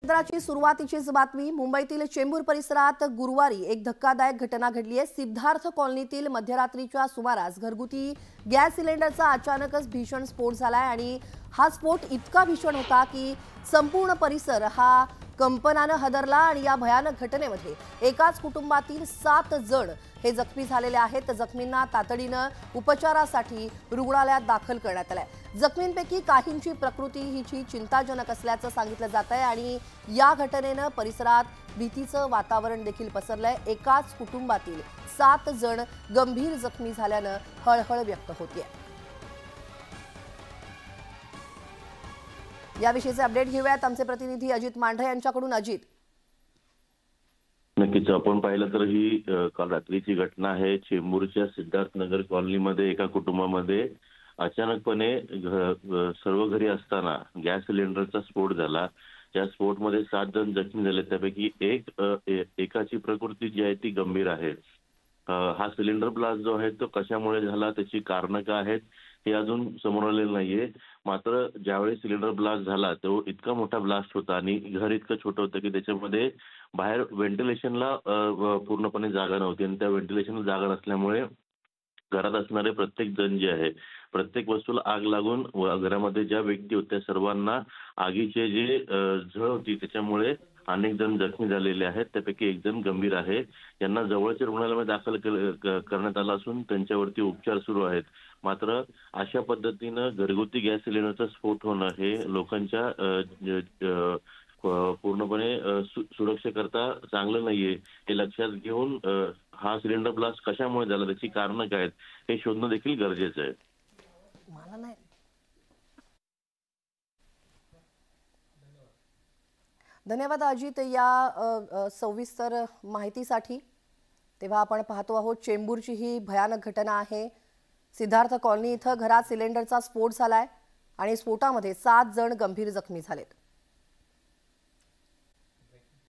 सत्राची सुरुवातीचीच बातमी। मुंबईतील चेंबूर परिसरात गुरुवारी एक धक्कादायक घटना घडली आहे। सिद्धार्थ कॉलनीतील मध्यरात्रीच्या सुमारास घरगुती गॅस सिलेंडरचा अचानकच भीषण स्फोट झालाय आणि हा स्फोट इतका भीषण होता की संपूर्ण परिसर हा कंपनाने हादरला आणि या भयानक घटनेमध्ये एकाच कुटुंबातील 7 जण हे जखमी झालेले आहेत। जखमींना तातडीने उपचारासाठी रुग्णालयात दाखल करण्यात आले। जखमींपैकी काहींची प्रकृती ही चिंताजनक असल्याचं सांगितलं जात आहे आणि या घटनेने परिसरात भीतीचं वातावरण देखील पसरलंय। एकाच कुटुंबातील 7 जण गंभीर जखमी झाल्याने हळहळ व्यक्त होते। याविषयीचे अपडेट घेऊयात आमचे प्रतिनिधी अजित मांढरे यांच्याकडून। अजित, नक्कीच आपण पाहिलं तर ही काल रात्रीची घटना आहे। चेंबूरच्या सिद्धार्थ नगर कॉलनीमध्ये एका कुटुंबामध्ये अचानकपणे सर्व घरी असताना गॅस सिलेंडरचा स्फोट झाला। या स्फोटमध्ये 7 जण जखमी झाले, त्यापैकी एकाची प्रकृती जी आहे ती गंभीर आहे। हा सिलेंडर ब्लास्ट जो आहे तो कशामुळे झाला, त्याची कारणं काय आहेत हे अजून समोर आलेलं नाहीये। मात्र ज्यावेळी सिलेंडर ब्लास्ट झाला तो इतका मोठा ब्लास्ट होता आणि घर इतकं छोटं होतं की त्याच्यामध्ये बाहेर व्हेंटिलेशनला पूर्णपणे जागा नव्हती आणि त्या व्हेंटिलेशनला जागा नसल्यामुळे घरात असणारे प्रत्येक जण जे आहे, प्रत्येक वस्तूला आग लागून घरामध्ये ज्या व्यक्ती होत्या सर्वांना आगीचे जे झळ होती त्याच्यामुळे अनेक जण जखमी झालेले आहेत। त्यापैकी एक जण गंभीर आहे। यांना जवळच्या रुग्णालयामध्ये दाखल करण्यात आलं असून त्यांच्यावरती उपचार सुरू आहेत। मात्र अशा पद्धतीनं घरगुती गॅस सिलेंडरचा स्फोट होणं हे लोकांच्या पूर्णपणे सुरक्षेकरता चांगलं नाहीये। हे लक्षात घेऊन हा सिलेंडर ब्लास्ट कशामुळे झाला, त्याची कारणं काय आहेत हे शोधणं देखील गरजेचं आहे। धन्यवाद अजित या सविस्तर माहितीसाठी। तेव्हा आपण पाहतो आहोत चेंबूरची ही भयानक घटना आहे। सिद्धार्थ कॉलनी इथं घरात सिलेंडरचा स्फोट झालाय आणि स्फोटामध्ये 7 जण गंभीर जखमी झालेत।